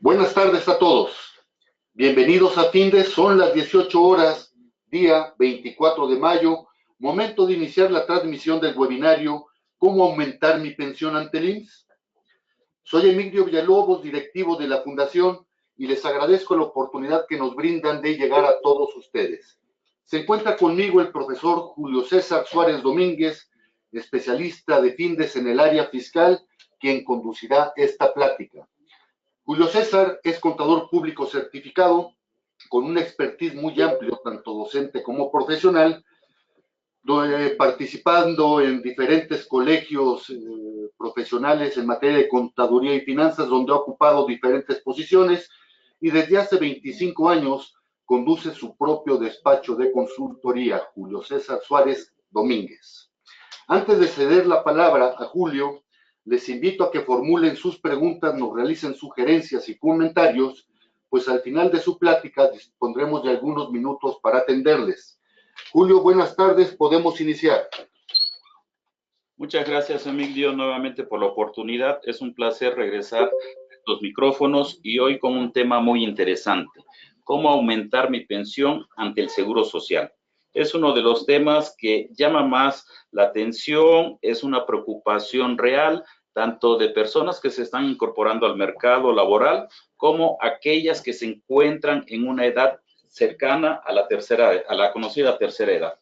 Buenas tardes a todos. Bienvenidos a Findes. Son las 18 horas, día 24 de mayo, momento de iniciar la transmisión del webinario ¿Cómo aumentar mi pensión ante el IMSS? Soy Emilio Villalobos, directivo de la Fundación, y les agradezco la oportunidad que nos brindan de llegar a todos ustedes. Se encuentra conmigo el profesor Julio César Suárez Domínguez, especialista de Findes en el área fiscal, quien conducirá esta plática. Julio César es contador público certificado, con un expertise muy amplio, tanto docente como profesional, participando en diferentes colegios profesionales en materia de contaduría y finanzas, donde ha ocupado diferentes posiciones, y desde hace 25 años conduce su propio despacho de consultoría, Julio César Suárez Domínguez. Antes de ceder la palabra a Julio, les invito a que formulen sus preguntas, nos realicen sugerencias y comentarios, pues al final de su plática dispondremos de algunos minutos para atenderles. Julio, buenas tardes, podemos iniciar. Muchas gracias, Emilio, nuevamente por la oportunidad. Es un placer regresar a estos micrófonos y hoy con un tema muy interesante: ¿cómo aumentar mi pensión ante el Seguro Social? Es uno de los temas que llama más la atención, es una preocupación real, tanto de personas que se están incorporando al mercado laboral como aquellas que se encuentran en una edad cercana a la conocida tercera edad.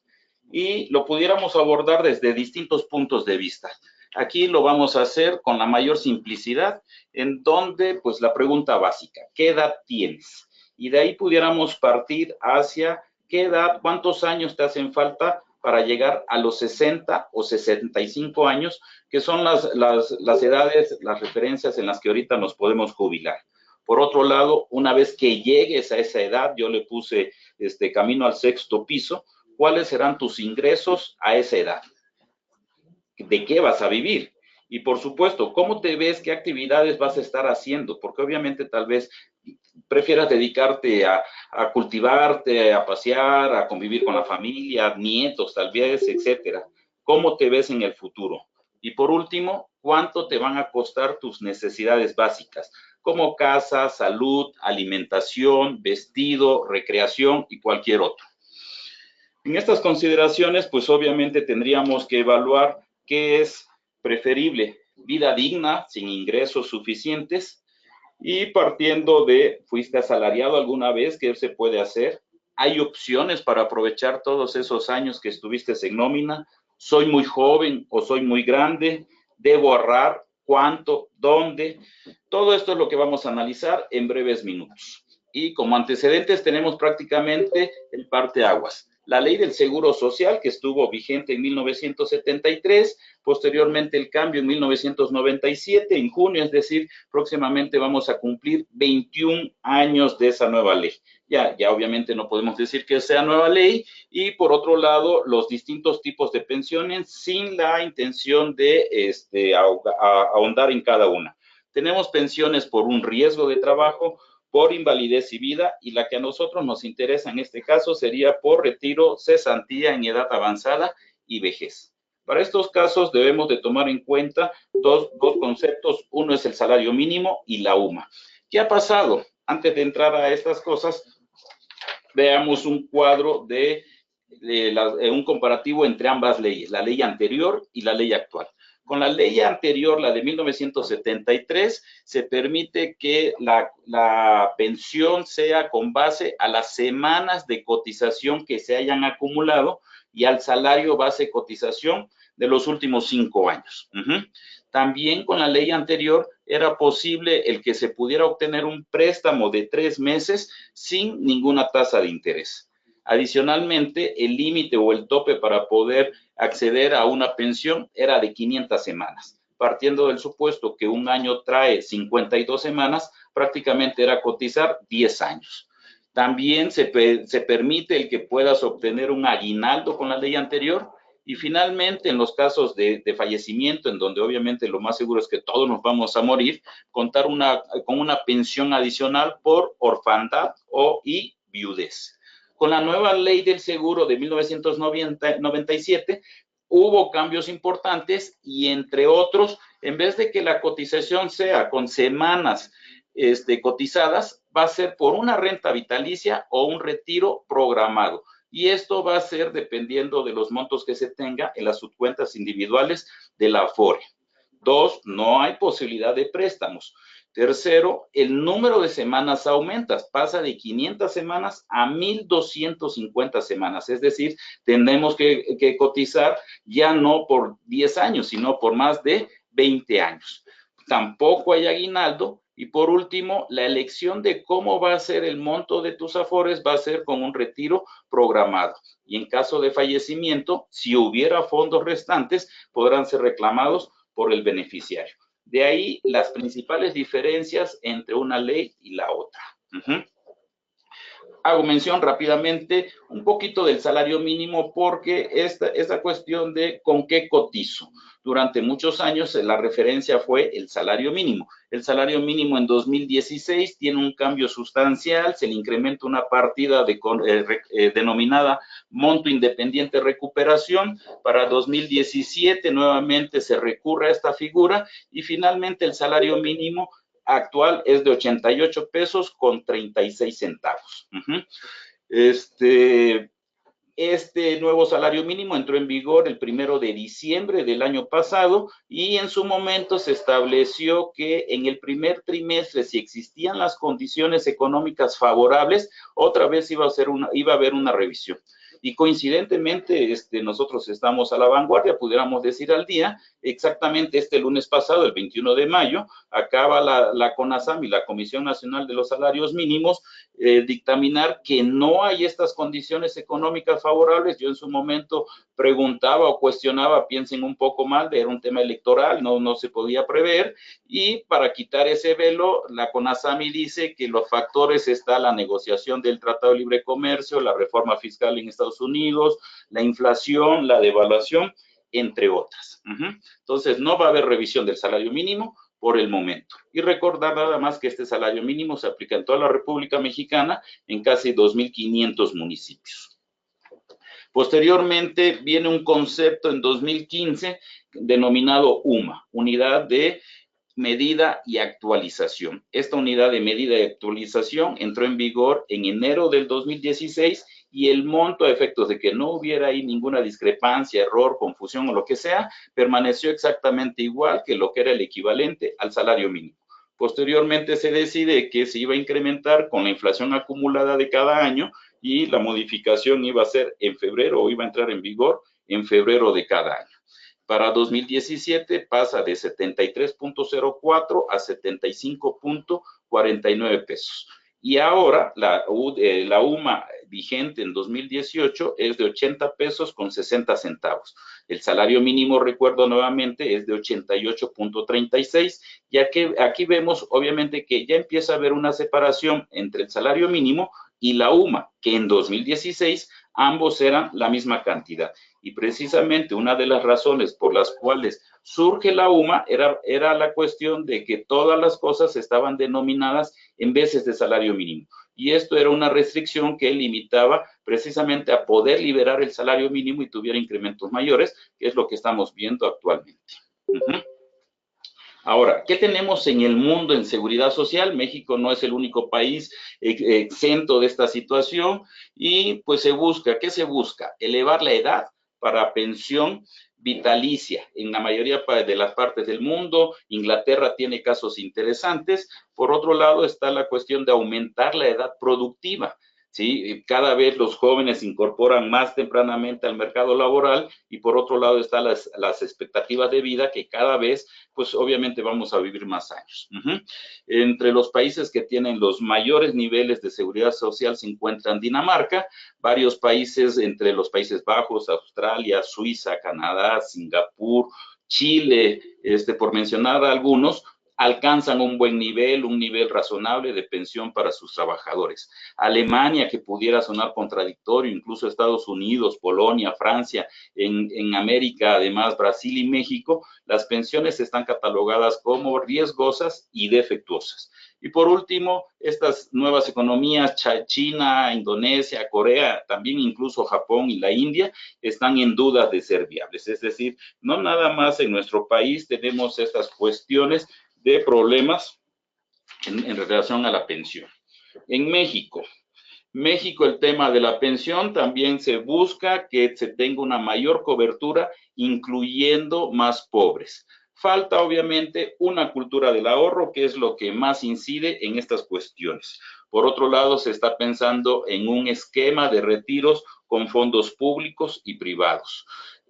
Y lo pudiéramos abordar desde distintos puntos de vista. Aquí lo vamos a hacer con la mayor simplicidad, en donde, pues, la pregunta básica: ¿qué edad tienes? Y de ahí pudiéramos partir hacia qué edad, cuántos años te hacen falta para llegar a los 60 o 65 años, que son las edades, las referencias en las que ahorita nos podemos jubilar. Por otro lado, una vez que llegues a esa edad, yo le puse camino al sexto piso, ¿cuáles serán tus ingresos a esa edad? ¿De qué vas a vivir? Y por supuesto, ¿cómo te ves? ¿Qué actividades vas a estar haciendo? Porque obviamente tal vez prefieras dedicarte a cultivarte, a pasear, a convivir con la familia, nietos tal vez, etcétera. ¿Cómo te ves en el futuro? Y por último, ¿cuánto te van a costar tus necesidades básicas? Como casa, salud, alimentación, vestido, recreación y cualquier otro. En estas consideraciones, pues obviamente tendríamos que evaluar qué es preferible: vida digna, sin ingresos suficientes, y partiendo de, ¿fuiste asalariado alguna vez? ¿Qué se puede hacer? ¿Hay opciones para aprovechar todos esos años que estuviste en nómina? ¿Soy muy joven o soy muy grande? ¿Debo ahorrar? ¿Cuánto? ¿Dónde? Todo esto es lo que vamos a analizar en breves minutos. Y como antecedentes tenemos prácticamente el parteaguas: la ley del Seguro Social, que estuvo vigente en 1973, posteriormente el cambio en 1997, en junio, es decir, próximamente vamos a cumplir 21 años de esa nueva ley. Ya obviamente no podemos decir que sea nueva ley, y por otro lado, los distintos tipos de pensiones, sin la intención de ahondar en cada una. Tenemos pensiones por un riesgo de trabajo, por invalidez y vida, y la que a nosotros nos interesa en este caso sería por retiro, cesantía en edad avanzada y vejez. Para estos casos debemos de tomar en cuenta dos conceptos: uno es el salario mínimo y la UMA. ¿Qué ha pasado? Antes de entrar a estas cosas, veamos un cuadro de un comparativo entre ambas leyes, la ley anterior y la ley actual. Con la ley anterior, la de 1973, se permite que la pensión sea con base a las semanas de cotización que se hayan acumulado y al salario base cotización de los últimos 5 años. También con la ley anterior era posible el que se pudiera obtener un préstamo de 3 meses sin ninguna tasa de interés. Adicionalmente, el límite o el tope para poder acceder a una pensión era de 500 semanas. Partiendo del supuesto que un año trae 52 semanas, prácticamente era cotizar 10 años. También se permite el que puedas obtener un aguinaldo con la ley anterior. Y finalmente, en los casos de fallecimiento, en donde obviamente lo más seguro es que todos nos vamos a morir, contar con una pensión adicional por orfandad y viudez. Con la nueva ley del seguro de 1997, hubo cambios importantes y, entre otros, en vez de que la cotización sea con semanas cotizadas va a ser por una renta vitalicia o un retiro programado. Y esto va a ser dependiendo de los montos que se tenga en las subcuentas individuales de la Afore. 2, no hay posibilidad de préstamos. Tercero, el número de semanas aumenta, pasa de 500 semanas a 1,250 semanas. Es decir, tendremos que cotizar ya no por 10 años, sino por más de 20 años. Tampoco hay aguinaldo. Y por último, la elección de cómo va a ser el monto de tus afores va a ser con un retiro programado. Y en caso de fallecimiento, si hubiera fondos restantes, podrán ser reclamados por el beneficiario. De ahí las principales diferencias entre una ley y la otra. Hago mención rápidamente un poquito del salario mínimo porque esta cuestión de con qué cotizo. Durante muchos años la referencia fue el salario mínimo. El salario mínimo en 2016 tiene un cambio sustancial, se le incrementa una partida denominada monto independiente recuperación. Para 2017 nuevamente se recurre a esta figura y finalmente el salario mínimo actual es de 88 pesos con 36 centavos. Este nuevo salario mínimo entró en vigor el 1 de diciembre del año pasado y en su momento se estableció que en el primer trimestre, si existían las condiciones económicas favorables, otra vez iba a haber una revisión. Y coincidentemente, nosotros estamos a la vanguardia, pudiéramos decir al día, exactamente este lunes pasado, el 21 de mayo, acaba la CONASAM y la Comisión Nacional de los Salarios Mínimos dictaminar que no hay estas condiciones económicas favorables. Yo en su momento preguntaba o cuestionaba, piensen un poco mal, era un tema electoral, no se podía prever, y para quitar ese velo, la CONASAMI dice que los factores está la negociación del Tratado de Libre Comercio, la reforma fiscal en Estados Unidos, la inflación, la devaluación, entre otras. Entonces, no va a haber revisión del salario mínimo por el momento. Y recordar nada más que este salario mínimo se aplica en toda la República Mexicana en casi 2,500 municipios. Posteriormente viene un concepto en 2015 denominado UMA, Unidad de Medida y Actualización. Esta unidad de medida y actualización entró en vigor en enero del 2016 y el monto a efectos de que no hubiera ahí ninguna discrepancia, error, confusión o lo que sea, permaneció exactamente igual que lo que era el equivalente al salario mínimo. Posteriormente se decide que se iba a incrementar con la inflación acumulada de cada año y la modificación iba a ser en febrero o iba a entrar en vigor en febrero de cada año. Para 2017 pasa de 73.04 a 75.49 pesos. Y ahora la UMA vigente en 2018 es de 80 pesos con 60 centavos. El salario mínimo, recuerdo nuevamente, es de 88.36, ya que aquí vemos obviamente que ya empieza a haber una separación entre el salario mínimo y la UMA, que en 2016 ambos eran la misma cantidad. Y precisamente una de las razones por las cuales surge la UMA era la cuestión de que todas las cosas estaban denominadas en veces de salario mínimo. Y esto era una restricción que limitaba precisamente a poder liberar el salario mínimo y tuviera incrementos mayores, que es lo que estamos viendo actualmente. Ahora, ¿qué tenemos en el mundo en seguridad social? México no es el único país exento de esta situación y pues ¿qué se busca? Elevar la edad para pensión vitalicia en la mayoría de las partes del mundo. Inglaterra tiene casos interesantes. Por otro lado está la cuestión de aumentar la edad productiva. ¿Sí? Cada vez los jóvenes se incorporan más tempranamente al mercado laboral y por otro lado están las expectativas de vida que cada vez, pues obviamente vamos a vivir más años. Entre los países que tienen los mayores niveles de seguridad social se encuentran Dinamarca, varios países entre los Países Bajos, Australia, Suiza, Canadá, Singapur, Chile, por mencionar algunos, alcanzan un buen nivel, un nivel razonable de pensión para sus trabajadores. Alemania, que pudiera sonar contradictorio, incluso Estados Unidos, Polonia, Francia, en América, además Brasil y México, las pensiones están catalogadas como riesgosas y defectuosas. Y por último, estas nuevas economías, China, Indonesia, Corea, también incluso Japón y la India, están en duda de ser viables. Es decir, no nada más en nuestro país tenemos estas cuestiones de problemas en relación a la pensión. En México, el tema de la pensión también se busca que se tenga una mayor cobertura, incluyendo más pobres. Falta, obviamente, una cultura del ahorro, que es lo que más incide en estas cuestiones. Por otro lado, se está pensando en un esquema de retiros con fondos públicos y privados.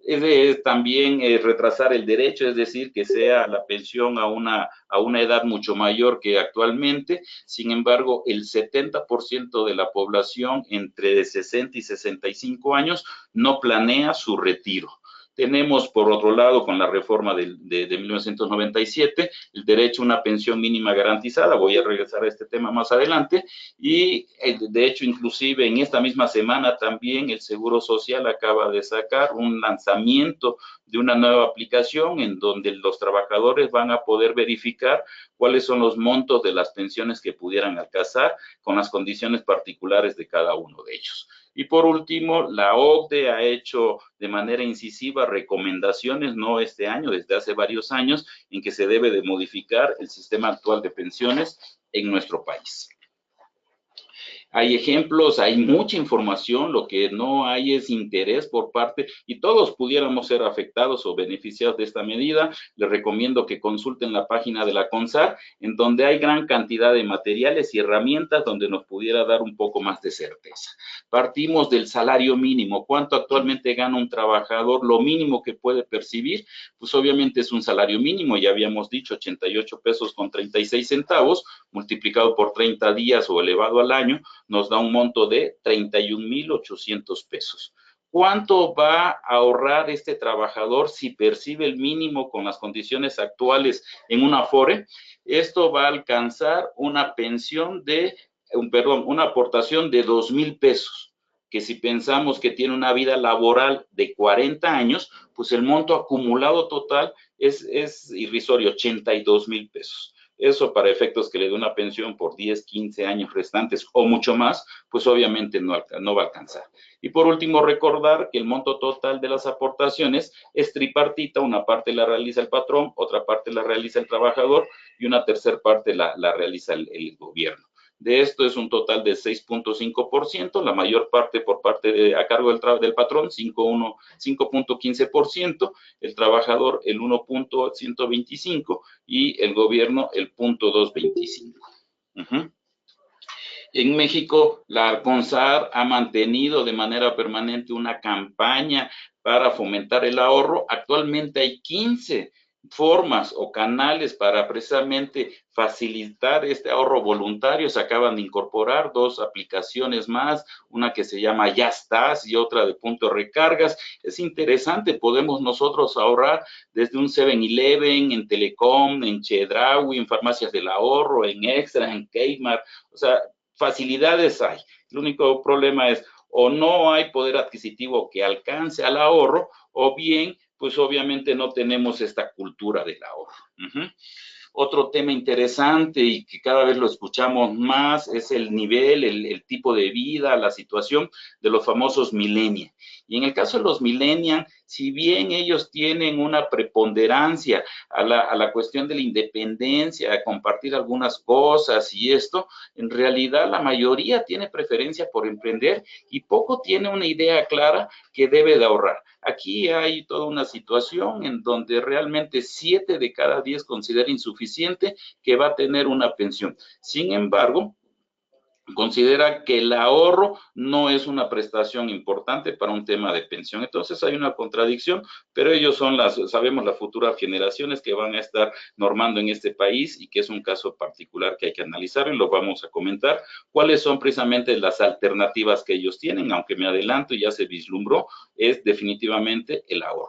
Es también retrasar el derecho, es decir, que sea la pensión a una edad mucho mayor que actualmente. Sin embargo, el 70% de la población entre 60 y 65 años no planea su retiro. Tenemos, por otro lado, con la reforma de 1997, el derecho a una pensión mínima garantizada. Voy a regresar a este tema más adelante. Y, de hecho, inclusive en esta misma semana también el Seguro Social acaba de sacar un lanzamiento de una nueva aplicación en donde los trabajadores van a poder verificar cuáles son los montos de las pensiones que pudieran alcanzar con las condiciones particulares de cada uno de ellos. Y por último, la OCDE ha hecho de manera incisiva recomendaciones, no este año, desde hace varios años, en que se debe de modificar el sistema actual de pensiones en nuestro país. Hay ejemplos, hay mucha información, lo que no hay es interés por parte, y todos pudiéramos ser afectados o beneficiados de esta medida. Les recomiendo que consulten la página de la CONSAR, en donde hay gran cantidad de materiales y herramientas donde nos pudiera dar un poco más de certeza. Partimos del salario mínimo. ¿Cuánto actualmente gana un trabajador? Lo mínimo que puede percibir, pues obviamente es un salario mínimo, ya habíamos dicho, 88 pesos con 36 centavos, multiplicado por 30 días o elevado al año, nos da un monto de 31,800 pesos. ¿Cuánto va a ahorrar este trabajador si percibe el mínimo con las condiciones actuales en una Afore? Esto va a alcanzar una pensión de, una aportación de 2,000 pesos, que si pensamos que tiene una vida laboral de 40 años, pues el monto acumulado total es irrisorio, 82,000 pesos. Eso para efectos que le dé una pensión por 10, 15 años restantes o mucho más, pues obviamente no va a alcanzar. Y por último, recordar que el monto total de las aportaciones es tripartita, una parte la realiza el patrón, otra parte la realiza el trabajador y una tercera parte la realiza el gobierno. De esto es un total de 6.5%, la mayor parte por parte a cargo del patrón, 5.15%, el trabajador el 1.125 y el gobierno el 0.225. En México, la CONSAR ha mantenido de manera permanente una campaña para fomentar el ahorro. Actualmente hay 15 formas o canales para precisamente facilitar este ahorro voluntario. Se acaban de incorporar 2 aplicaciones más, una que se llama Ya Estás y otra de punto recargas. Es interesante, podemos nosotros ahorrar desde un 7-Eleven, en Telecom, en Chedraui, en Farmacias del Ahorro, en Extra, en Kmart. O sea, facilidades hay. El único problema es o no hay poder adquisitivo que alcance al ahorro, o bien, pues obviamente no tenemos esta cultura del ahorro. Otro tema interesante y que cada vez lo escuchamos más es el nivel, el tipo de vida, la situación de los famosos millennials. Y en el caso de los millennials, si bien ellos tienen una preponderancia a la cuestión de la independencia, a compartir algunas cosas y esto, en realidad la mayoría tiene preferencia por emprender y poco tiene una idea clara que debe de ahorrar. Aquí hay toda una situación en donde realmente 7 de cada 10 considera insuficiente que va a tener una pensión. Sin embargo, considera que el ahorro no es una prestación importante para un tema de pensión. Entonces hay una contradicción, pero ellos son sabemos, las futuras generaciones que van a estar normando en este país y que es un caso particular que hay que analizar y lo vamos a comentar. ¿Cuáles son precisamente las alternativas que ellos tienen? Aunque me adelanto y ya se vislumbró, es definitivamente el ahorro.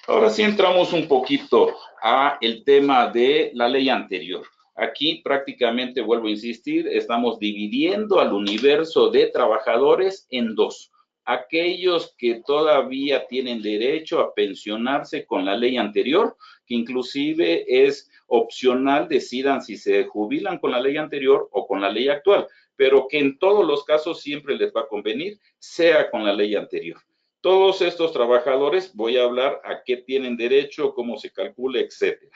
Ahora sí entramos un poquito a el tema de la ley anterior. Aquí prácticamente, vuelvo a insistir, estamos dividiendo al universo de trabajadores en 2. Aquellos que todavía tienen derecho a pensionarse con la ley anterior, que inclusive es opcional, decidan si se jubilan con la ley anterior o con la ley actual, pero que en todos los casos siempre les va a convenir, sea con la ley anterior. Todos estos trabajadores, voy a hablar a qué tienen derecho, cómo se calcula, etcétera.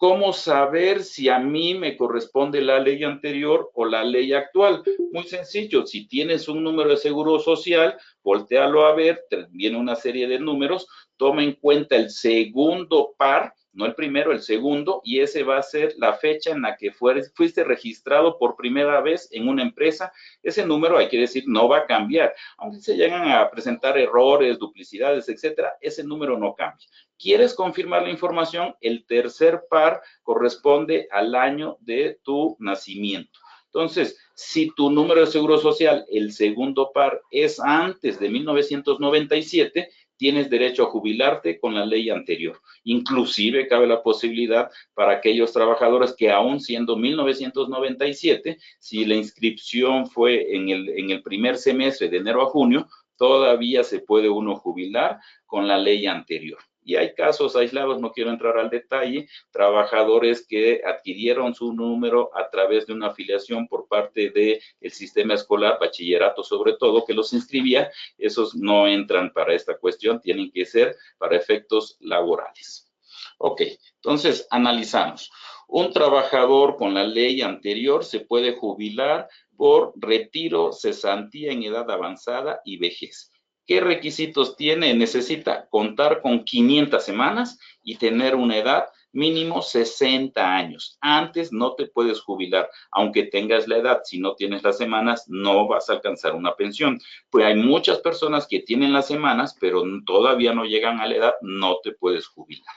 ¿cómo saber si a mí me corresponde la ley anterior o la ley actual? Muy sencillo, si tienes un número de seguro social, voltéalo a ver, te viene una serie de números, toma en cuenta el segundo par, no el primero, el segundo, y ese va a ser la fecha en la que fuiste registrado por primera vez en una empresa. Ese número, hay que decir, no va a cambiar. Aunque se llegan a presentar errores, duplicidades, etcétera, ese número no cambia. ¿Quieres confirmar la información? El tercer par corresponde al año de tu nacimiento. Entonces, si tu número de seguro social, el segundo par, es antes de 1997, tienes derecho a jubilarte con la ley anterior. Inclusive cabe la posibilidad para aquellos trabajadores que aún siendo 1997, si la inscripción fue en el primer semestre de enero a junio, todavía se puede uno jubilar con la ley anterior. Y hay casos aislados, no quiero entrar al detalle, trabajadores que adquirieron su número a través de una afiliación por parte del sistema escolar, bachillerato sobre todo, que los inscribía, esos no entran para esta cuestión, tienen que ser para efectos laborales. Ok, entonces analizamos. Un trabajador con la ley anterior se puede jubilar por retiro, cesantía en edad avanzada y vejez. ¿Qué requisitos tiene? Necesita contar con 500 semanas y tener una edad mínimo 60 años. Antes no te puedes jubilar, aunque tengas la edad. Si no tienes las semanas, no vas a alcanzar una pensión. Pues hay muchas personas que tienen las semanas, pero todavía no llegan a la edad, no te puedes jubilar.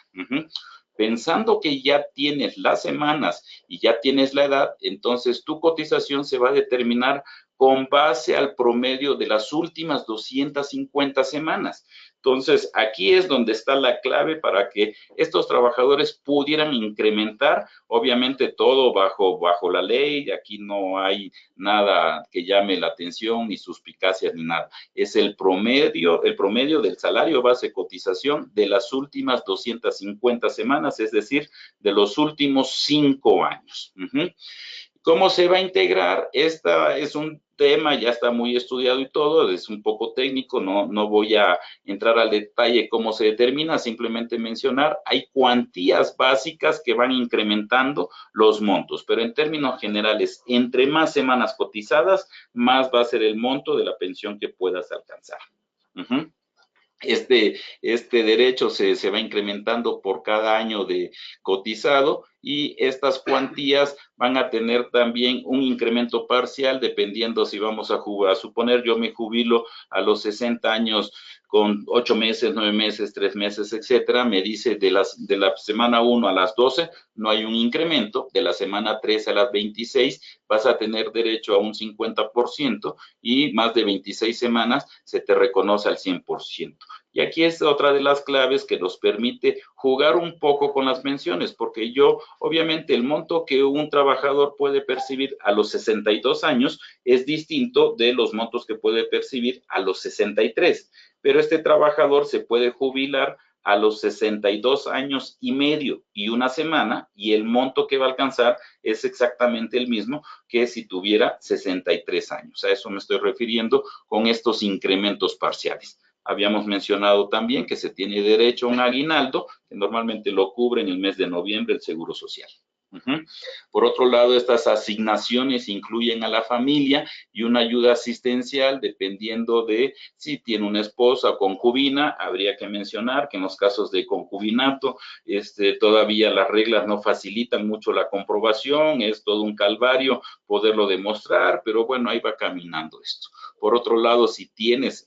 Pensando que ya tienes las semanas y ya tienes la edad, entonces tu cotización se va a determinar con base al promedio de las últimas 250 semanas. Entonces, aquí es donde está la clave para que estos trabajadores pudieran incrementar, obviamente todo bajo la ley, aquí no hay nada que llame la atención, ni suspicacias, ni nada. Es el promedio del salario base cotización de las últimas 250 semanas, es decir, de los últimos 5 años. ¿Cómo se va a integrar? Esta es un tema, ya está muy estudiado y todo, es un poco técnico, no voy a entrar al detalle cómo se determina, simplemente mencionar, hay cuantías básicas que van incrementando los montos, pero en términos generales, entre más semanas cotizadas, más va a ser el monto de la pensión que puedas alcanzar. Este derecho se va incrementando por cada año de cotizado y estas cuantías van a tener también un incremento parcial dependiendo si vamos a suponer yo me jubilo a los 60 años con 8 meses, 9 meses, 3 meses, etcétera, me dice de la semana 1 a las 12 no hay un incremento, de la semana 3 a las 26 vas a tener derecho a un 50% y más de 26 semanas se te reconoce al 100%. Y aquí es otra de las claves que nos permite jugar un poco con las pensiones, porque obviamente, el monto que un trabajador puede percibir a los 62 años es distinto de los montos que puede percibir a los 63, pero este trabajador se puede jubilar a los 62 años y medio y una semana y el monto que va a alcanzar es exactamente el mismo que si tuviera 63 años. A eso me estoy refiriendo con estos incrementos parciales. Habíamos mencionado también que se tiene derecho a un aguinaldo, que normalmente lo cubre en el mes de noviembre el Seguro Social. Por otro lado, estas asignaciones incluyen a la familia y una ayuda asistencial dependiendo de si tiene una esposa o concubina. Habría que mencionar que en los casos de concubinato todavía las reglas no facilitan mucho la comprobación, es todo un calvario poderlo demostrar, pero bueno, ahí va caminando esto. Por otro lado, si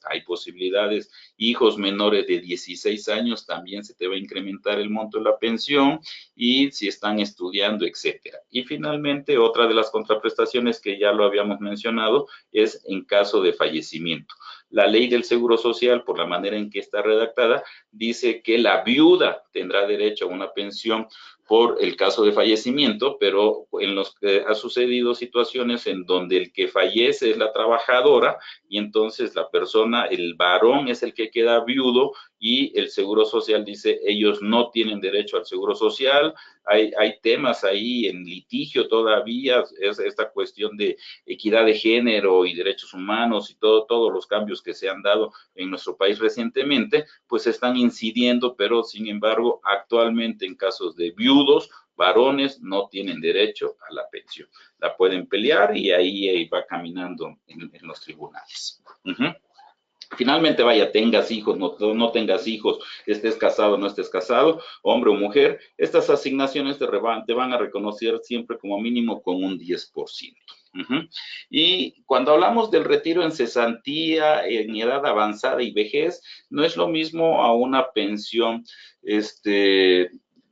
hay posibilidades, hijos menores de 16 años, también se te va a incrementar el monto de la pensión y si están estudiando, etcétera. Y finalmente, otra de las contraprestaciones que ya lo habíamos mencionado es en caso de fallecimiento. La ley del Seguro Social, por la manera en que está redactada, dice que la viuda tendrá derecho a una pensión por el caso de fallecimiento, pero en los que ha sucedido situaciones en donde el que fallece es la trabajadora y entonces la persona, el varón es el que queda viudo y el Seguro Social dice ellos no tienen derecho al Seguro Social. Hay temas ahí en litigio todavía, es esta cuestión de equidad de género y derechos humanos y todos los cambios cambios que se han dado en nuestro país recientemente, pues están incidiendo, pero sin embargo, actualmente en casos de viudos, varones no tienen derecho a la pensión. La pueden pelear y ahí va caminando en los tribunales. Finalmente, vaya, tengas hijos, no tengas hijos, estés casado, no estés casado, hombre o mujer, estas asignaciones te van a reconocer siempre como mínimo con un 10%. Y cuando hablamos del retiro en cesantía, en edad avanzada y vejez, no es lo mismo a una pensión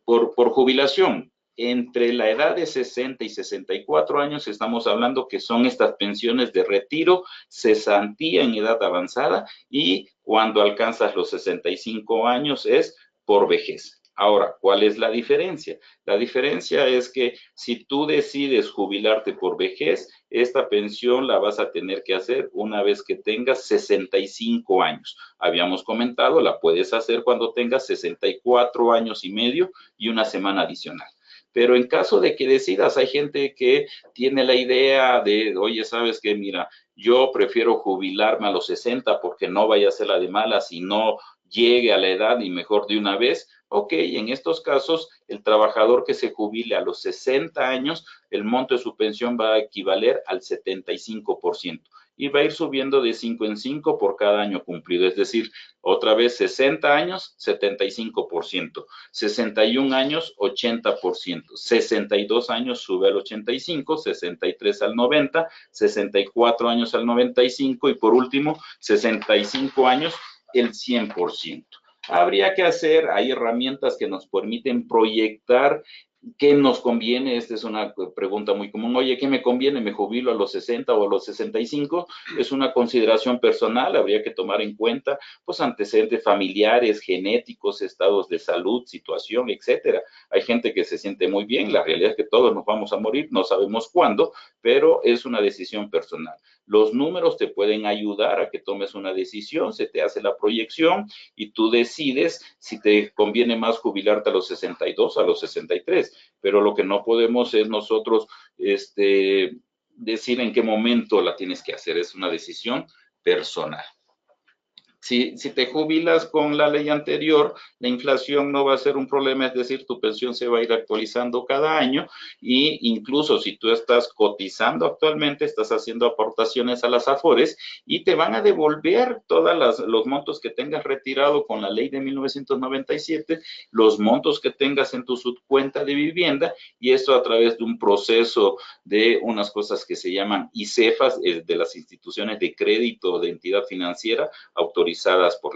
por jubilación. Entre la edad de 60 y 64 años estamos hablando que son estas pensiones de retiro, cesantía en edad avanzada, y cuando alcanzas los 65 años es por vejez. Ahora, ¿cuál es la diferencia? La diferencia es que si tú decides jubilarte por vejez, esta pensión la vas a tener que hacer una vez que tengas 65 años. Habíamos comentado, la puedes hacer cuando tengas 64 años y medio y una semana adicional. Pero en caso de que decidas, hay gente que tiene la idea de, oye, ¿sabes qué? Mira, yo prefiero jubilarme a los 60 porque no vaya a ser la de malas y no llegue a la edad y mejor de una vez. Ok, en estos casos, el trabajador que se jubile a los 60 años, el monto de su pensión va a equivaler al 75%. Y va a ir subiendo de 5 en 5 por cada año cumplido. Es decir, otra vez 60 años, 75%. 61 años, 80%. 62 años sube al 85%, 63 al 90%, 64 años al 95% y por último, 65 años, el 100%. Habría que hacer, hay herramientas que nos permiten proyectar ¿qué nos conviene? Esta es una pregunta muy común. Oye, ¿qué me conviene? ¿Me jubilo a los 60 o a los 65? Es una consideración personal, habría que tomar en cuenta pues antecedentes familiares, genéticos, estados de salud, situación, etcétera. Hay gente que se siente muy bien, la realidad es que todos nos vamos a morir, no sabemos cuándo, pero es una decisión personal. Los números te pueden ayudar a que tomes una decisión, se te hace la proyección y tú decides si te conviene más jubilarte a los 62 o a los 63. Pero lo que no podemos es nosotros decir en qué momento la tienes que hacer, es una decisión personal. Si te jubilas con la ley anterior, la inflación no va a ser un problema, es decir, tu pensión se va a ir actualizando cada año e incluso si tú estás cotizando actualmente, estás haciendo aportaciones a las AFORES y te van a devolver todos los montos que tengas retirado con la ley de 1997, los montos que tengas en tu subcuenta de vivienda y esto a través de un proceso de unas cosas que se llaman ICEFAS, de las instituciones de crédito de entidad financiera autorizadas por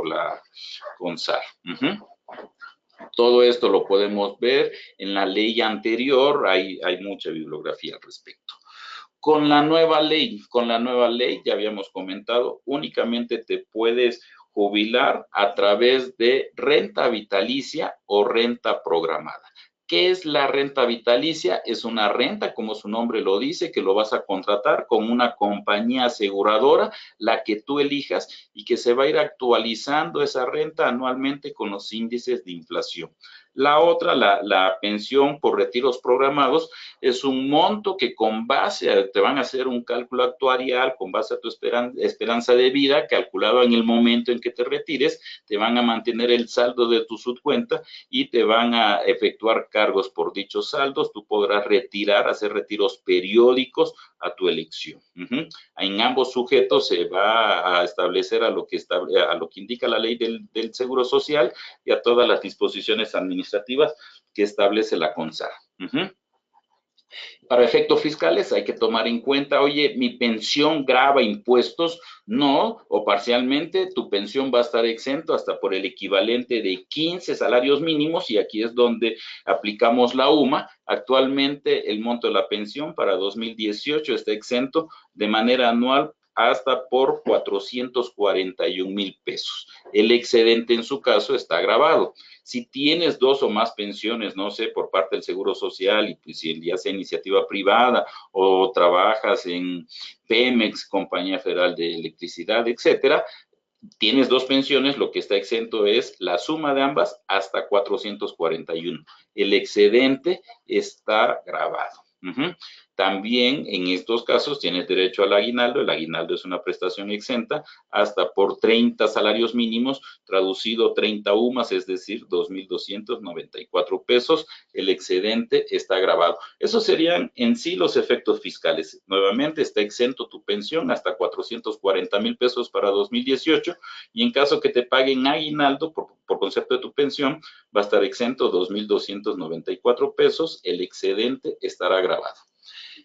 la CONSAR. Todo esto lo podemos ver en la ley anterior, hay mucha bibliografía al respecto. Con la nueva ley, ya habíamos comentado, únicamente te puedes jubilar a través de renta vitalicia o renta programada. ¿Qué es la renta vitalicia? Es una renta, como su nombre lo dice, que lo vas a contratar con una compañía aseguradora, la que tú elijas, y que se va a ir actualizando esa renta anualmente con los índices de inflación. La otra, la pensión por retiros programados, es un monto que con base, te van a hacer un cálculo actuarial con base a tu esperanza de vida, calculado en el momento en que te retires, te van a mantener el saldo de tu subcuenta y te van a efectuar cargos por dichos saldos. Tú podrás hacer retiros periódicos a tu elección. En ambos sujetos se va a establecer a lo que indica la ley del Seguro Social y a todas las disposiciones administrativas que establece la CONSAR. Para efectos fiscales hay que tomar en cuenta, oye, mi pensión grava impuestos, no, o parcialmente, tu pensión va a estar exento hasta por el equivalente de 15 salarios mínimos y aquí es donde aplicamos la UMA. Actualmente el monto de la pensión para 2018 está exento de manera anual hasta por 441,000 pesos. El excedente en su caso está grabado. Si tienes 2 o más pensiones, no sé, por parte del Seguro Social, y pues si ya sea iniciativa privada o trabajas en Pemex, Compañía Federal de Electricidad, etcétera, tienes 2 pensiones, lo que está exento es la suma de ambas hasta 441. El excedente está grabado. También en estos casos tienes derecho al aguinaldo. El aguinaldo es una prestación exenta hasta por 30 salarios mínimos, traducido 30 UMAS, es decir, 2.294 pesos. El excedente está grabado. Esos serían en sí los efectos fiscales. Nuevamente está exento tu pensión hasta 440,000 pesos para 2018 y en caso que te paguen aguinaldo por concepto de tu pensión, va a estar exento 2.294 pesos. El excedente estará grabado.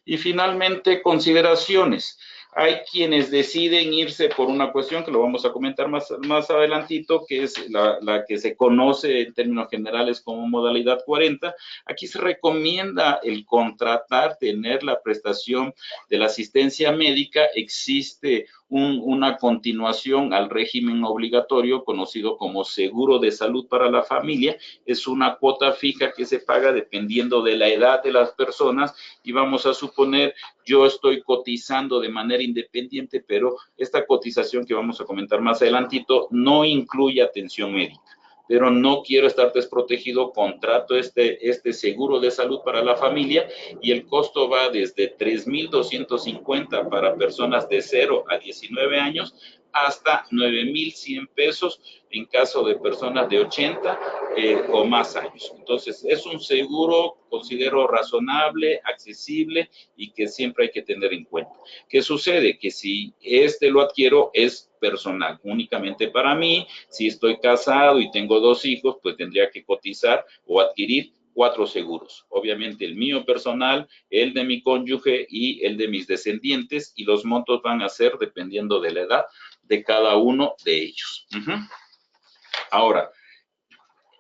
Y finalmente, consideraciones. Hay quienes deciden irse por una cuestión que lo vamos a comentar más adelantito, que es la que se conoce en términos generales como modalidad 40. Aquí se recomienda el contratar, tener la prestación de la asistencia médica. Existe una continuación al régimen obligatorio conocido como seguro de salud para la familia. Es una cuota fija que se paga dependiendo de la edad de las personas y vamos a suponer yo estoy cotizando de manera independiente, pero esta cotización que vamos a comentar más adelantito no incluye atención médica. Pero no quiero estar desprotegido, contrato este seguro de salud para la familia y el costo va desde 3,250 para personas de 0 a 19 años hasta 9,100 pesos en caso de personas de 80 o más años. Entonces, es un seguro, considero razonable, accesible y que siempre hay que tener en cuenta. ¿Qué sucede? Que si lo adquiero es personal, únicamente para mí. Si estoy casado y tengo 2 hijos, pues tendría que cotizar o adquirir 4 seguros. Obviamente el mío personal, el de mi cónyuge y el de mis descendientes, y los montos van a ser dependiendo de la edad de cada uno de ellos. Ahora,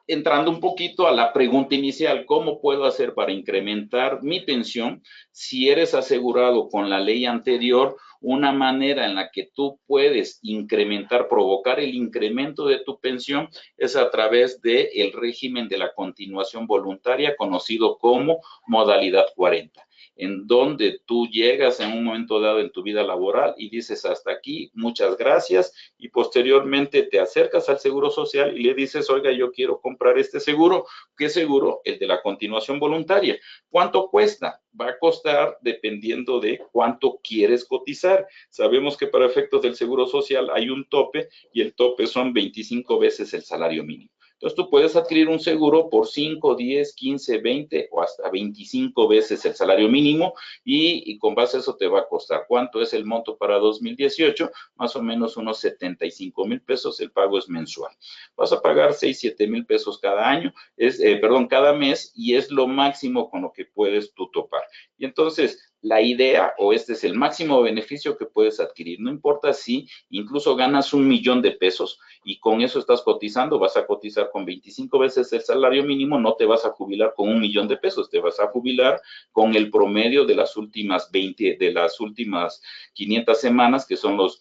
entrando un poquito a la pregunta inicial, ¿cómo puedo hacer para incrementar mi pensión? Si eres asegurado con la ley anterior, una manera en la que tú puedes incrementar, provocar el incremento de tu pensión es a través del régimen de la continuación voluntaria, conocido como modalidad 40. En donde tú llegas en un momento dado en tu vida laboral y dices hasta aquí, muchas gracias, y posteriormente te acercas al Seguro Social y le dices, oiga, yo quiero comprar este seguro. ¿Qué seguro? El de la continuación voluntaria. ¿Cuánto cuesta? Va a costar dependiendo de cuánto quieres cotizar. Sabemos que para efectos del Seguro Social hay un tope y el tope son 25 veces el salario mínimo. Entonces tú puedes adquirir un seguro por 5, 10, 15, 20 o hasta 25 veces el salario mínimo y con base a eso te va a costar. ¿Cuánto es el monto para 2018? Más o menos unos 75,000 pesos, el pago es mensual. Vas a pagar 6, 7 mil pesos cada año, cada mes, y es lo máximo con lo que puedes tú topar. Y entonces, la idea, o este es el máximo beneficio que puedes adquirir, no importa si incluso ganas 1,000,000 de pesos y con eso estás cotizando, vas a cotizar con 25 veces el salario mínimo, no te vas a jubilar con 1,000,000 de pesos, te vas a jubilar con el promedio de las últimas 500 semanas, que son los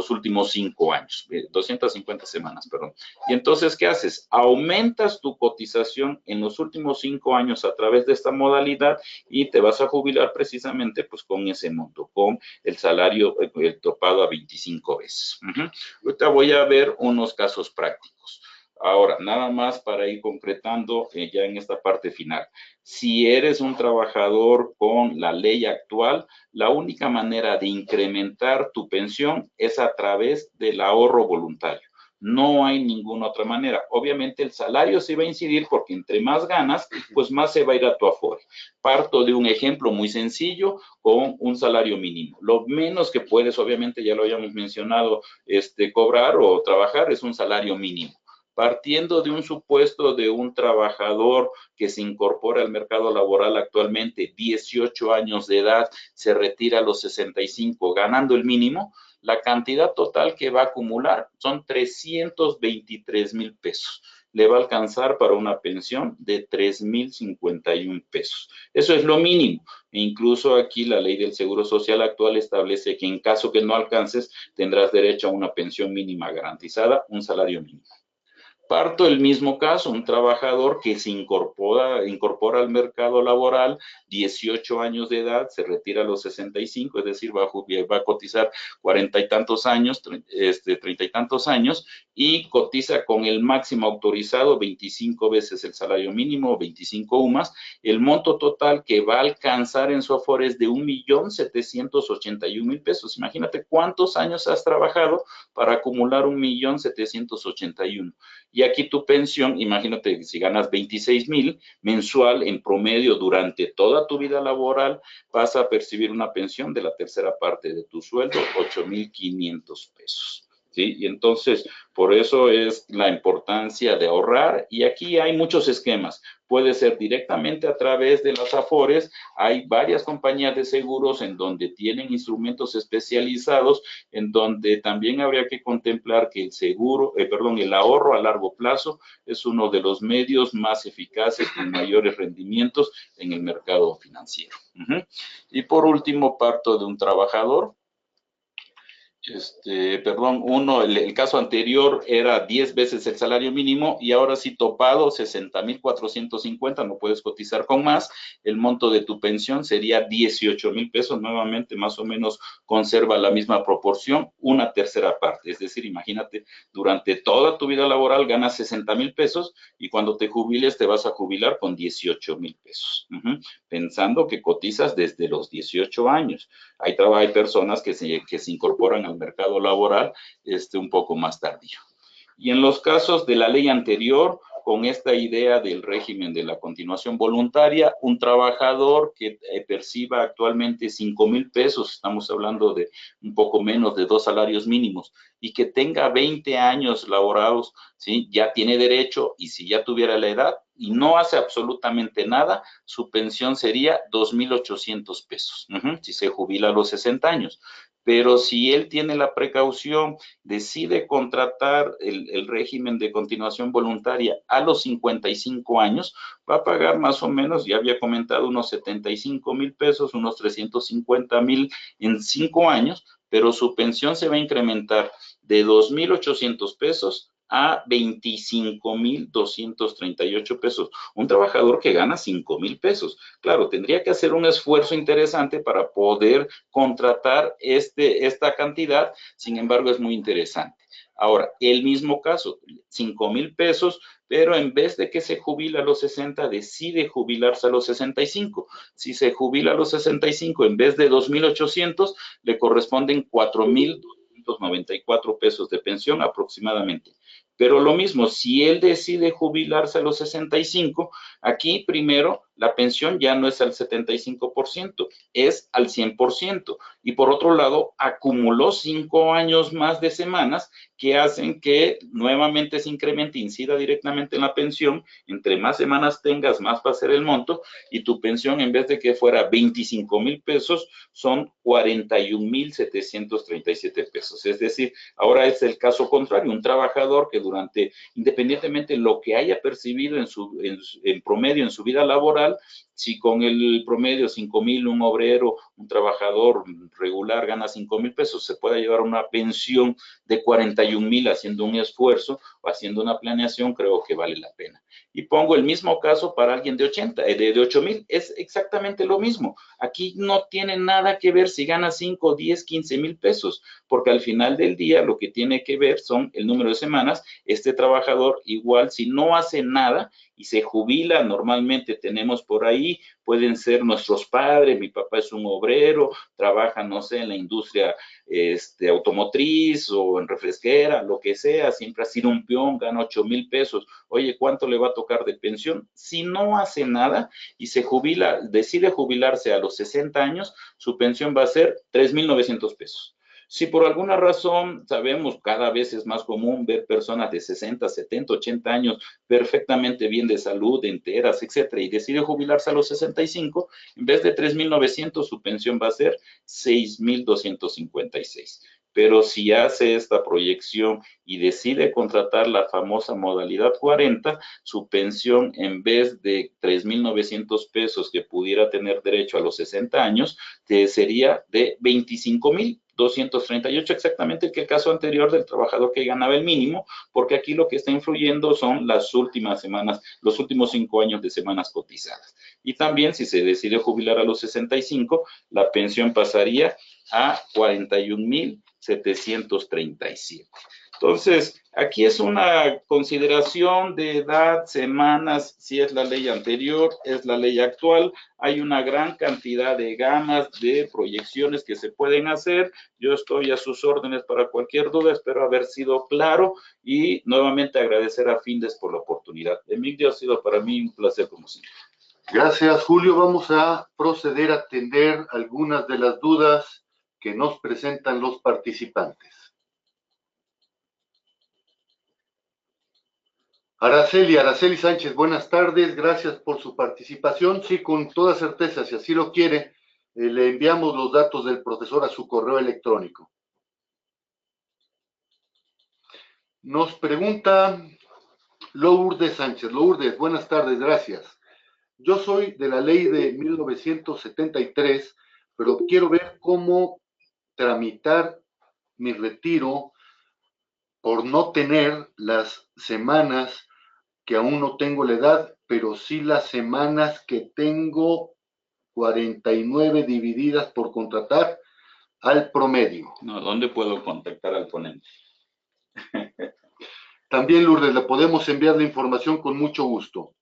últimos 5 años, 250 semanas, perdón. Y entonces, ¿qué haces? Aumentas tu cotización en los últimos 5 años a través de esta modalidad y te vas a jubilar precisamente pues con ese monto, con el salario topado a 25 veces. Ahorita voy a ver unos casos prácticos. Ahora, nada más para ir concretando ya en esta parte final. Si eres un trabajador con la ley actual, la única manera de incrementar tu pensión es a través del ahorro voluntario. No hay ninguna otra manera. Obviamente el salario se va a incidir porque entre más ganas, pues más se va a ir a tu afore. Parto de un ejemplo muy sencillo con un salario mínimo. Lo menos que puedes, obviamente ya lo habíamos mencionado, cobrar o trabajar es un salario mínimo. Partiendo de un supuesto de un trabajador que se incorpora al mercado laboral actualmente, 18 años de edad, se retira a los 65 ganando el mínimo, la cantidad total que va a acumular son 323,000 pesos. Le va a alcanzar para una pensión de 3,051 pesos. Eso es lo mínimo. E incluso aquí la ley del Seguro Social actual establece que en caso que no alcances, tendrás derecho a una pensión mínima garantizada, un salario mínimo. Parto el mismo caso, un trabajador que se incorpora al mercado laboral, 18 años de edad, se retira a los 65, es decir, va a cotizar 40 y tantos años, 30 y tantos años, y cotiza con el máximo autorizado 25 veces el salario mínimo, 25 UMAS. El monto total que va a alcanzar en su Afore es de 1.781.000 pesos. Imagínate cuántos años has trabajado para acumular 1.781.000. Y aquí tu pensión, imagínate, si ganas 26,000 mensual en promedio durante toda tu vida laboral, vas a percibir una pensión de la tercera parte de tu sueldo, 8,500 pesos. ¿Sí? Y entonces, por eso es la importancia de ahorrar. Y aquí hay muchos esquemas. Puede ser directamente a través de las Afores. Hay varias compañías de seguros en donde tienen instrumentos especializados, en donde también habría que contemplar que el ahorro a largo plazo es uno de los medios más eficaces con mayores rendimientos en el mercado financiero. Y por último, parto de un trabajador. El caso anterior era 10 veces el salario mínimo y ahora sí topado 60,450, no puedes cotizar con más. El monto de tu pensión sería 18,000 pesos, nuevamente más o menos conserva la misma proporción, una tercera parte. Es decir, imagínate, durante toda tu vida laboral ganas 60,000 pesos y cuando te jubiles te vas a jubilar con 18,000 pesos, pensando que cotizas desde los 18 años. Hay personas que se incorporan al mercado laboral un poco más tardío. Y en los casos de la ley anterior, con esta idea del régimen de la continuación voluntaria, un trabajador que perciba actualmente 5,000 pesos, estamos hablando de un poco menos de 2 salarios mínimos, y que tenga 20 años laborados, ¿sí? Ya tiene derecho, y si ya tuviera la edad y no hace absolutamente nada, su pensión sería 2,800 pesos, si se jubila a los 60 años. Pero si él tiene la precaución, decide contratar el régimen de continuación voluntaria a los 55 años, va a pagar más o menos, ya había comentado, unos 75,000 pesos, unos 350,000 en 5 años, pero su pensión se va a incrementar de 2,800 pesos a 25,238 pesos. Un trabajador que gana 5,000 pesos. Claro, tendría que hacer un esfuerzo interesante para poder contratar esta cantidad, sin embargo, es muy interesante. Ahora, el mismo caso, 5,000 pesos, pero en vez de que se jubila a los 60, decide jubilarse a los 65. Si se jubila a los 65, en vez de 2,800, le corresponden 4,294 pesos de pensión aproximadamente. Pero lo mismo, si él decide jubilarse a los 65, aquí primero la pensión ya no es al 75%, es al 100%. Y por otro lado, acumuló 5 años más de semanas que hacen que nuevamente se incremente, incida directamente en la pensión. Entre más semanas tengas, más va a ser el monto, y tu pensión, en vez de que fuera 25,000 pesos, son 41,737 pesos. Es decir, ahora es el caso contrario, un trabajador que independientemente de lo que haya percibido en promedio en su vida laboral, si con el promedio 5,000, un obrero, un trabajador regular gana 5,000 pesos, se puede llevar una pensión de 41,000 haciendo un esfuerzo o haciendo una planeación, creo que vale la pena. Y pongo el mismo caso para alguien de 8,000, es exactamente lo mismo. Aquí no tiene nada que ver si gana 5, 10, 15,000 pesos, porque al final del día lo que tiene que ver son el número de semanas. Este trabajador igual, si no hace nada y se jubila, normalmente tenemos por ahí, pueden ser nuestros padres, mi papá es un obrero, trabaja, no sé, en la industria automotriz o en refresquera, lo que sea, siempre ha sido un peón, gana 8,000 pesos. Oye, ¿cuánto le va a tocar de pensión? Si no hace nada y se jubila, decide jubilarse a los 60 años, su pensión va a ser 3,900 pesos. Si por alguna razón, sabemos, cada vez es más común ver personas de 60, 70, 80 años perfectamente bien de salud, enteras, etcétera, y decide jubilarse a los 65, en vez de 3,900, su pensión va a ser 6,256. Pero si hace esta proyección y decide contratar la famosa modalidad 40, su pensión, en vez de 3,900 pesos que pudiera tener derecho a los 60 años, sería de 25,000, 238, exactamente que el caso anterior del trabajador que ganaba el mínimo, porque aquí lo que está influyendo son las últimas semanas, los últimos 5 años de semanas cotizadas. Y también si se decide jubilar a los 65, la pensión pasaría a 41,737. Entonces, aquí es una consideración de edad, semanas, si es la ley anterior, es la ley actual. Hay una gran cantidad de gamas, de proyecciones que se pueden hacer. Yo estoy a sus órdenes para cualquier duda, espero haber sido claro y nuevamente agradecer a Findes por la oportunidad. Emilio, ha sido para mí un placer como siempre. Gracias, Julio. Vamos a proceder a atender algunas de las dudas que nos presentan los participantes. Araceli Sánchez, buenas tardes, gracias por su participación. Sí, con toda certeza, si así lo quiere, le enviamos los datos del profesor a su correo electrónico. Nos pregunta Lourdes Sánchez. Lourdes, buenas tardes, gracias. Yo soy de la ley de 1973, pero quiero ver cómo tramitar mi retiro por no tener las semanas que aún no tengo la edad, pero sí las semanas que tengo 49 divididas por contratar al promedio. No, ¿dónde puedo contactar al ponente? También, Lourdes, le podemos enviar la información con mucho gusto.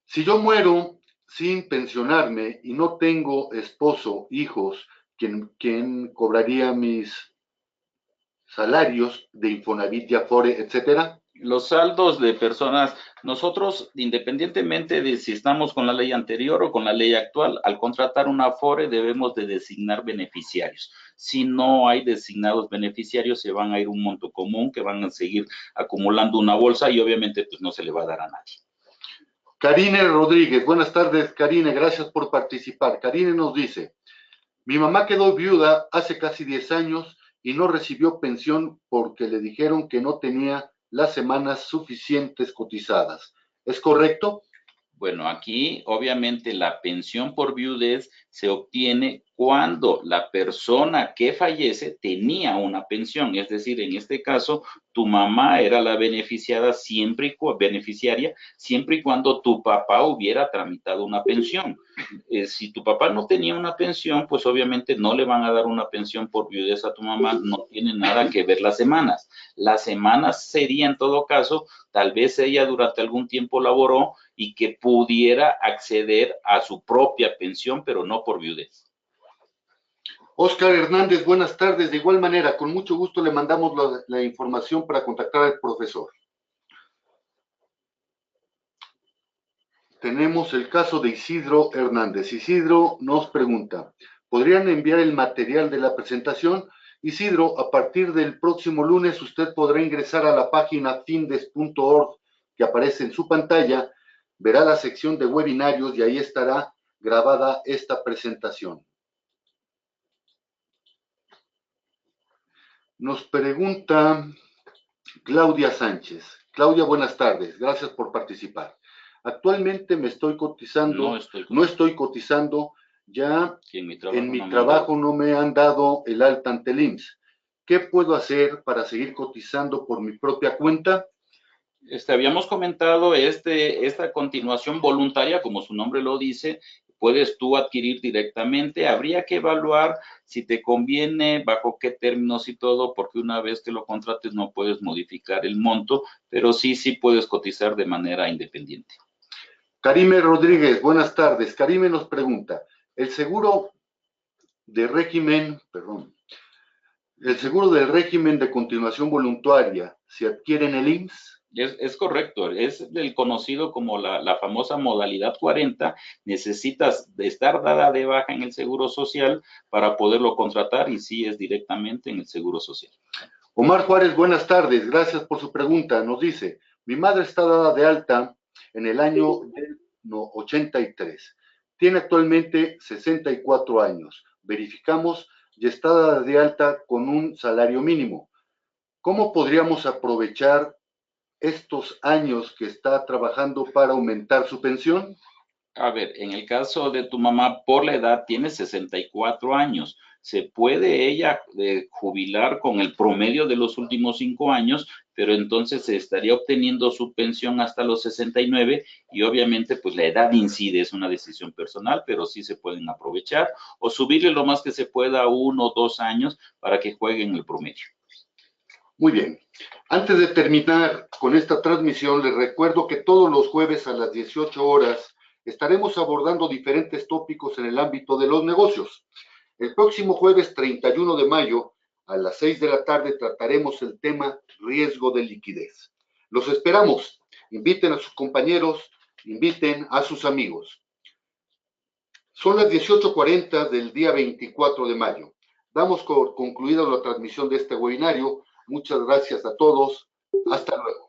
Si yo muero sin pensionarme y no tengo esposo, hijos, ¿quién cobraría mis salarios de Infonavit, Afore, etcétera? Los saldos de personas, nosotros, independientemente de si estamos con la ley anterior o con la ley actual, al contratar una Afore debemos de designar beneficiarios. Si no hay designados beneficiarios, se van a ir un monto común que van a seguir acumulando una bolsa y obviamente pues no se le va a dar a nadie. Karine Rodríguez, buenas tardes, Karine, gracias por participar. Karine nos dice, mi mamá quedó viuda hace casi 10 años y no recibió pensión porque le dijeron que no tenía las semanas suficientes cotizadas. ¿Es correcto? Bueno, aquí obviamente la pensión por viudez se obtiene cuando la persona que fallece tenía una pensión, es decir, en este caso, tu mamá era la beneficiaria siempre y cuando tu papá hubiera tramitado una pensión. Si tu papá no tenía una pensión, pues obviamente no le van a dar una pensión por viudez a tu mamá, no tiene nada que ver las semanas. Las semanas sería en todo caso, tal vez ella durante algún tiempo laboró y que pudiera acceder a su propia pensión, pero no por viudez. Oscar Hernández, buenas tardes. De igual manera, con mucho gusto le mandamos la información para contactar al profesor. Tenemos el caso de Isidro Hernández. Isidro nos pregunta, ¿podrían enviar el material de la presentación? Isidro, a partir del próximo lunes usted podrá ingresar a la página findes.org que aparece en su pantalla, verá la sección de webinarios y ahí estará grabada esta presentación. Nos pregunta Claudia Sánchez. Claudia, buenas tardes. Gracias por participar. Actualmente me estoy cotizando, no estoy cotizando, ya en mi trabajo no me han dado el alta ante el IMSS. ¿Qué puedo hacer para seguir cotizando por mi propia cuenta? Habíamos comentado esta continuación voluntaria, como su nombre lo dice, puedes tú adquirir directamente. Habría que evaluar si te conviene, bajo qué términos y todo, porque una vez que lo contrates no puedes modificar el monto, pero sí puedes cotizar de manera independiente. Karime Rodríguez, buenas tardes. Karime nos pregunta, ¿el seguro del régimen de continuación voluntaria se adquiere en el IMSS? Es correcto, es el conocido como la famosa modalidad 40, necesitas de estar dada de baja en el Seguro Social para poderlo contratar y sí es directamente en el Seguro Social. Omar Juárez, buenas tardes, gracias por su pregunta. Nos dice, mi madre está dada de alta en el año 83, tiene actualmente 64 años, verificamos y está dada de alta con un salario mínimo. ¿Cómo podríamos aprovechar estos años que está trabajando para aumentar su pensión? A ver, en el caso de tu mamá, por la edad, tiene 64 años. se puede ella jubilar con el promedio de los últimos 5 años, pero entonces se estaría obteniendo su pensión hasta los 69 y obviamente pues la edad incide, es una decisión personal, pero sí se pueden aprovechar o subirle lo más que se pueda 1 o 2 años para que jueguen el promedio. Muy bien. Antes de terminar con esta transmisión, les recuerdo que todos los jueves a las 18 horas estaremos abordando diferentes tópicos en el ámbito de los negocios. El próximo jueves 31 de mayo a las 6 de la tarde trataremos el tema riesgo de liquidez. Los esperamos. Inviten a sus compañeros, inviten a sus amigos. Son las 18:40 del día 24 de mayo. Damos por concluida la transmisión de este webinario. Muchas gracias a todos. Hasta luego.